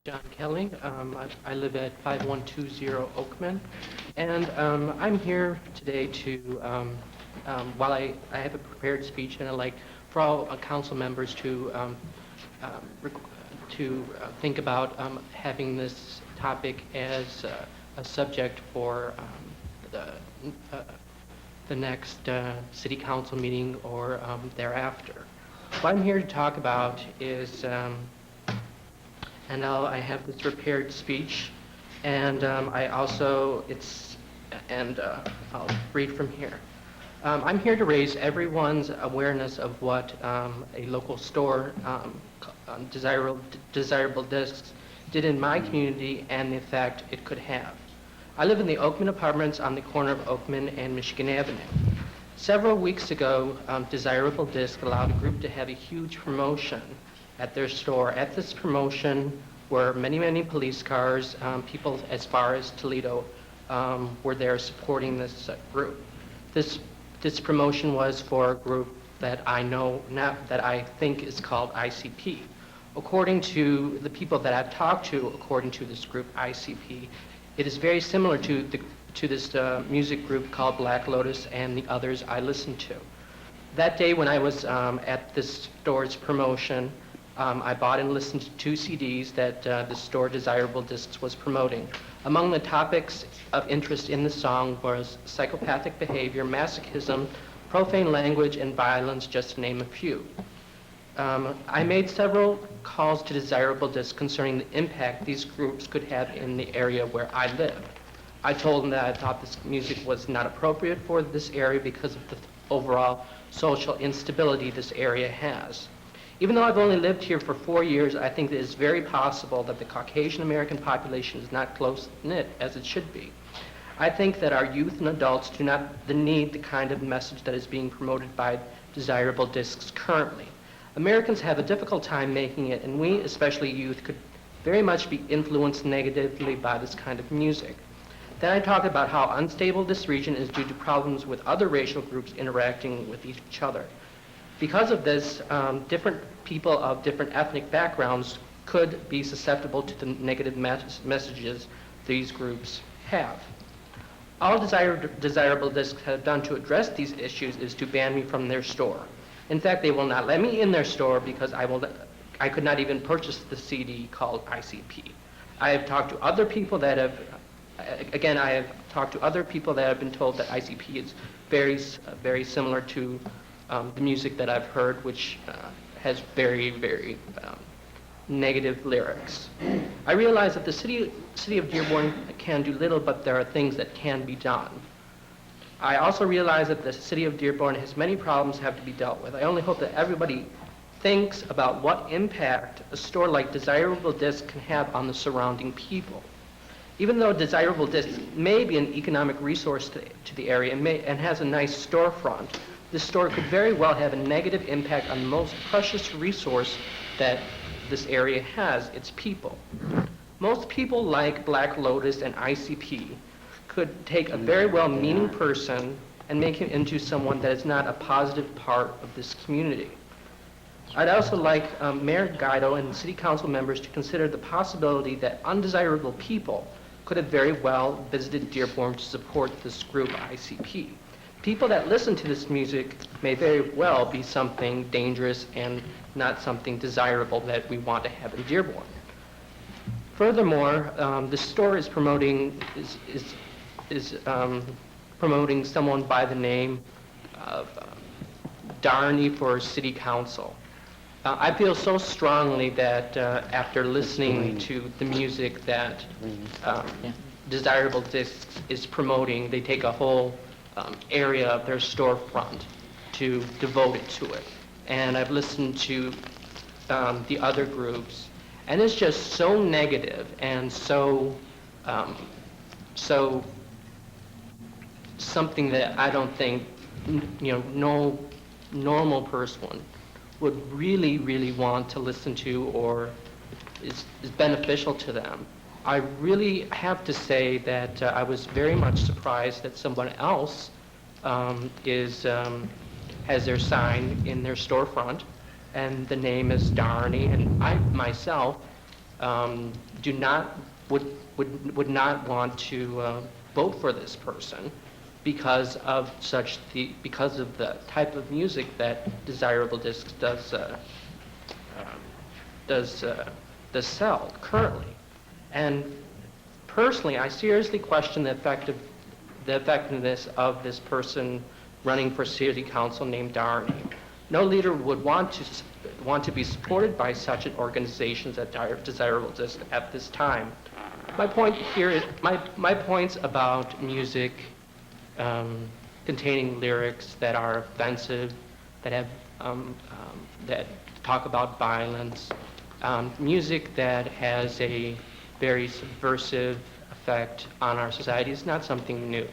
John Kelly. I live at 5120 Oakman, and I'm here today to, while I have a prepared speech, and I'd like for all council members to think about having this topic as a subject for uh, the next city council meeting or thereafter. What I'm here to talk about is I have this prepared speech, and I also, I'll read from here. I'm here to raise everyone's awareness of what a local store, Desirable Discs, did in my community and the effect it could have. I live in the Oakman Apartments on the corner of Oakman and Michigan Avenue. Several weeks ago, Desirable Disc allowed a group to have a huge promotion at their store. At this promotion were many, many police cars, people as far as Toledo were there supporting this group. This promotion was for a group that I know now, that I think is called ICP. According to the people that I've talked to, according to this group ICP, it is very similar to this music group called Black Lotus and the others I listened to. That day when I was at this store's promotion, I bought and listened to 2 CDs that the store Desirable Discs was promoting. Among the topics of interest in the song was psychopathic behavior, masochism, profane language, and violence, just to name a few. I made several calls to Desirable Discs concerning the impact these groups could have in the area where I live. I told them that I thought this music was not appropriate for this area because of the overall social instability this area has. Even though I've only lived here for 4 years, I think it is very possible that the Caucasian American population is not close-knit as it should be. I think that our youth and adults do not need the kind of message that is being promoted by Desirable Discs currently. Americans have a difficult time making it, and we, especially youth, could very much be influenced negatively by this kind of music. Then I talked about how unstable this region is due to problems with other racial groups interacting with each other. Because of this, different people of different ethnic backgrounds could be susceptible to the negative messages these groups have. All Desirable Discs have done to address these issues is to ban me from their store. In fact, they will not let me in their store because I could not even purchase the CD called ICP. I have talked to other people that have, been told that ICP is very similar to the music that I've heard, which has very, very negative lyrics. I realize that the city of Dearborn can do little, but there are things that can be done. I also realize that the city of Dearborn has many problems that have to be dealt with. I only hope that everybody thinks about what impact a store like Desirable Disc can have on the surrounding people. Even though Desirable Disc may be an economic resource to the area and has a nice storefront, this store could very well have a negative impact on the most precious resource that this area has, its people. Most people like Black Lotus and ICP could take a very well-meaning person and make him into someone that is not a positive part of this community. I'd also like Mayor Guido and city council members to consider the possibility that undesirable people could have very well visited Dearborn to support this group ICP. People that listen to this music may very well be something dangerous and not something desirable that we want to have in Dearborn. Furthermore, the store is promoting promoting someone by the name of Darney for city council. I feel so strongly that after listening to the music that Desirable Discs is promoting, they take a whole area of their storefront to devote it to it. And I've listened to the other groups, and it's just so negative and so something that I don't think no normal person would really want to listen to or is beneficial to them. I really have to say that I was very much surprised that someone else has their sign in their storefront, and the name is Darney, and I myself do not would not want to vote for this person because of because of the type of music that Desirable Discs does sell currently. And personally, I seriously question the effectiveness of this person running for city council named Darnay. No leader would want to be supported by such an organization as Desirable Discs at this time. My point here is my points about music containing lyrics that are offensive, that have that talk about violence, music that has a very subversive effect on our society is not something new.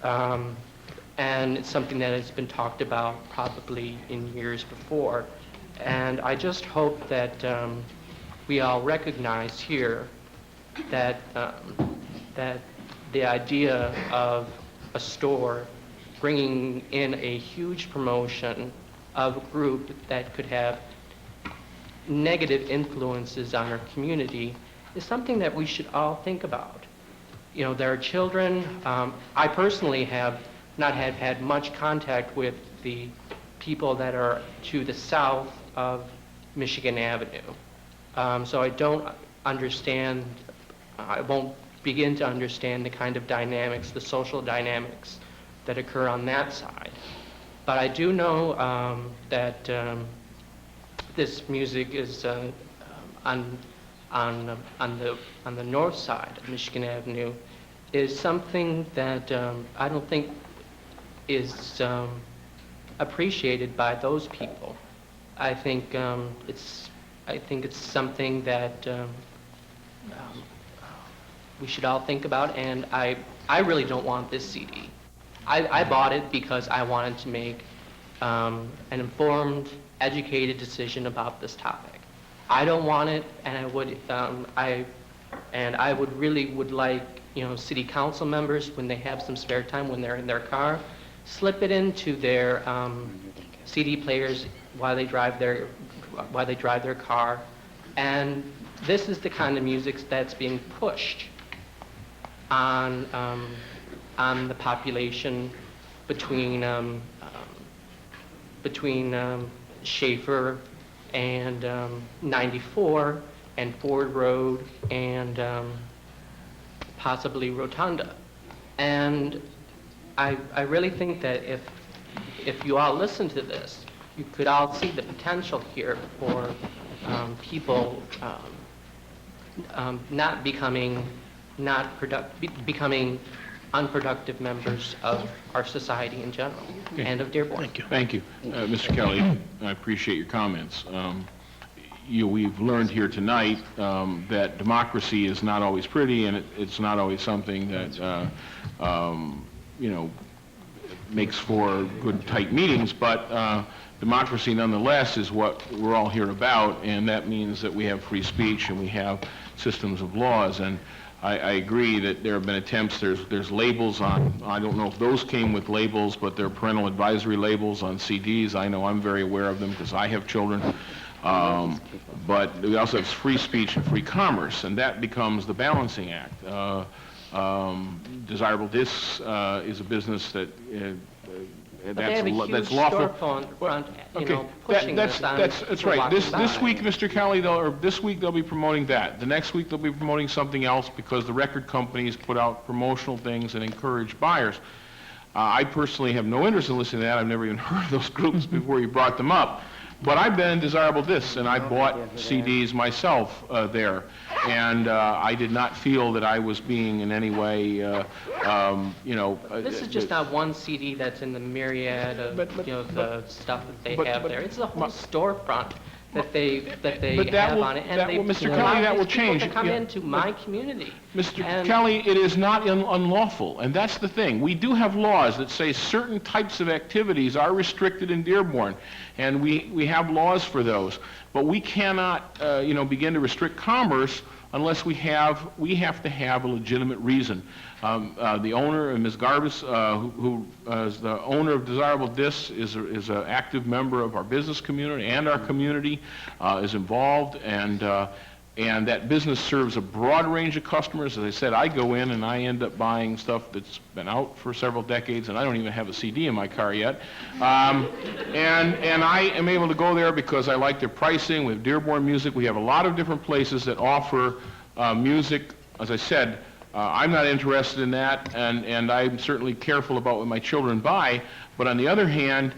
And it's something that has been talked about probably in years before. And I just hope that we all recognize here that that the idea of a store bringing in a huge promotion of a group that could have negative influences on our community is something that we should all think about. You know, there are children. I personally have not had much contact with the people that are to the south of Michigan Avenue. So I don't understand, I won't begin to understand the kind of dynamics, the social dynamics that occur on that side. But I do know that this music is on the north side of Michigan Avenue is something that I don't think is appreciated by those people. I think it's something that we should all think about, and I really don't want this CD. I bought it because I wanted to make an informed, educated decision about this topic. I don't want it, and I would really like, you know, city council members, when they have some spare time when they're in their car, slip it into their CD players while they drive their car. And this is the kind of music that's being pushed on the population between Schaefer and 94 and Ford Road and possibly Rotunda. And I really think that if you all listen to this, you could all see the potential here for people becoming unproductive members of our society in general, Okay. and of Dearborn. Thank you. Mr. Kelly, I appreciate your comments. We've learned here tonight that democracy is not always pretty, and it's not always something that, makes for good, tight meetings, but democracy nonetheless is what we're all here about, and that means that we have free speech and we have systems of laws. And I agree that there have been attempts, there's labels on, I don't know if those came with labels, but there are parental advisory labels on CDs. I know I'm very aware of them because I have children. But we also have free speech and free commerce, and that becomes the balancing act. Desirable Discs is a business that But they have a huge that's lawful. storefront, pushing this on. That's right. This week, Mr. Kelly, this week they'll be promoting that. The next week they'll be promoting something else because the record companies put out promotional things and encourage buyers. I personally have no interest in listening to that. I've never even heard of those groups before you brought them up. But I've been in Desirable Discs, and I bought CDs myself there, and I did not feel that I was being in any way, This is just not one CD that's in the myriad of, the stuff that they have there. It's the whole storefront that they have on it. Mr. Kelly, that will change. To come into my community. Mr. Kelly, it is not unlawful, and that's the thing. We do have laws that say certain types of activities are restricted in Dearborn, and we have laws for those. But we cannot, begin to restrict commerce unless we have to have a legitimate reason. The owner, Ms. Garbus, who is the owner of Desirable Discs, is an active member of our business community, and our community is involved, and and that business serves a broad range of customers. As I said, I go in and I end up buying stuff that's been out for several decades, and I don't even have a CD in my car yet. And I am able to go there because I like their pricing. We have Dearborn Music. We have a lot of different places that offer music. As I said, I'm not interested in that, and I'm certainly careful about what my children buy. But on the other hand,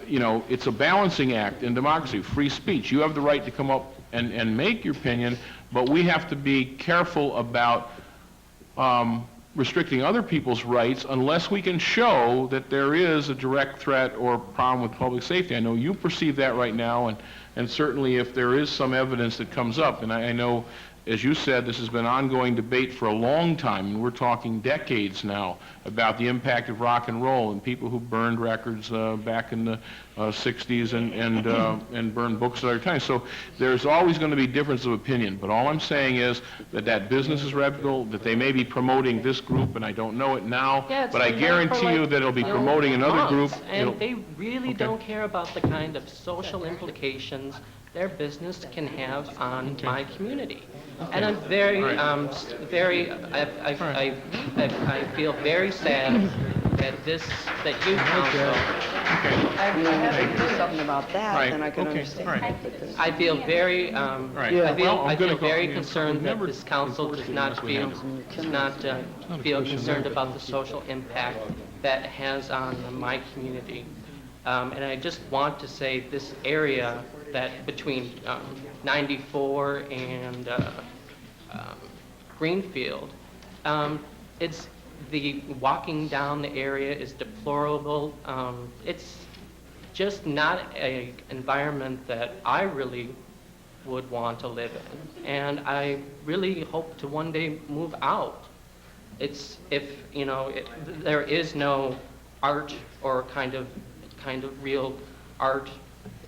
you know, it's a balancing act in democracy, free speech. You have the right to come up and make your opinion, but we have to be careful about restricting other people's rights unless we can show that there is a direct threat or problem with public safety. I know you perceive that right now, and certainly if there is some evidence that comes up, and I know, as you said, this has been ongoing debate for a long time, and we're talking decades now about the impact of rock and roll and people who burned records back in the 60s and burned books at other times. So there's always going to be difference of opinion, but all I'm saying is that that business is reputable, that they may be promoting this group, and I don't know it now, Yeah, it's but I been there for, guarantee you like, that it'll be you know, promoting another group. months, and It'll- they really Okay. don't care about the kind of social implications their business can have on my community. And I'm very, I feel very sad that you council, I have to do something about that, Right, then I can okay, understand. all right. I feel very, Right. Yeah. Well, I'm I gonna feel go- very yeah, concerned that remember- this council does not feel concerned about the social impact that it has on my community. And I just want to say this area that between 94 and Greenfield, it's the walking down the area is deplorable. It's just not a environment that I really would want to live in, and I really hope to one day move out. It's if you know there is no art or kind of real art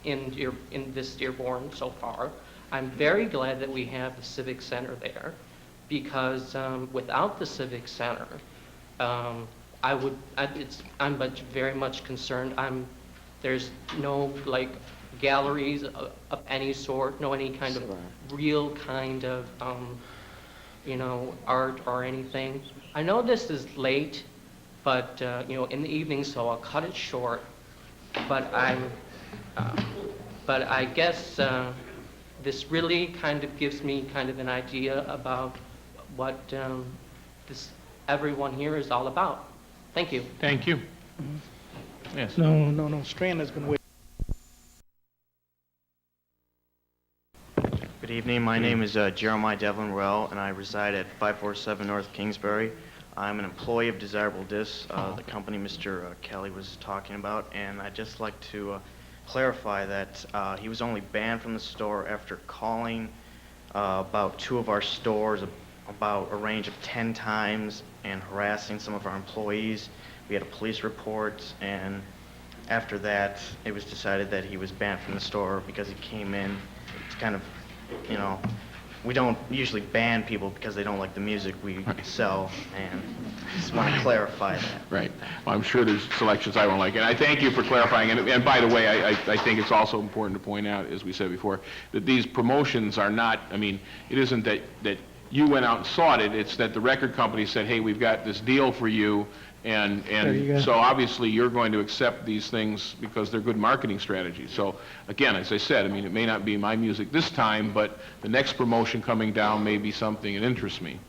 in this Dearborn so far. I'm very glad that we have the Civic Center there, because without the Civic Center, I'm very much concerned. There's no like galleries of any sort, no any kind of real kind of you know, art or anything. I know this is late, but you know, in the evening, so I'll cut it short. But I guess this really kind of gives me kind of an idea about what everyone here is all about. Thank you. Thank you. Yes. No, Strand has been waiting. Good evening. My name is Jeremiah Devlin Rell, and I reside at 547 North Kingsbury. I'm an employee of Desirable Discs, the company Mr. Kelly was talking about, and I'd just like to clarify that he was only banned from the store after calling about 2 of our stores about a range of 10 times and harassing some of our employees. We had a police report, and after that, it was decided that he was banned from the store because he came in. It's kind of, you know, we don't usually ban people because they don't like the music we sell, and I just want to clarify that. Right. Well, I'm sure there's selections I won't like, and I thank you for clarifying. And by the way, I think it's also important to point out, as we said before, that these promotions are not, I mean, it isn't that you went out and sought it, it's that the record company said, hey, we've got this deal for you, and you go. so obviously you're going to accept these things because they're good marketing strategies. So again, as I said, I mean, it may not be my music this time, but the next promotion coming down may be something that interests me.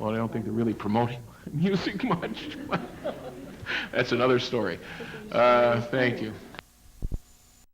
Well, I don't think they're really promoting music much. That's another story. Thank you.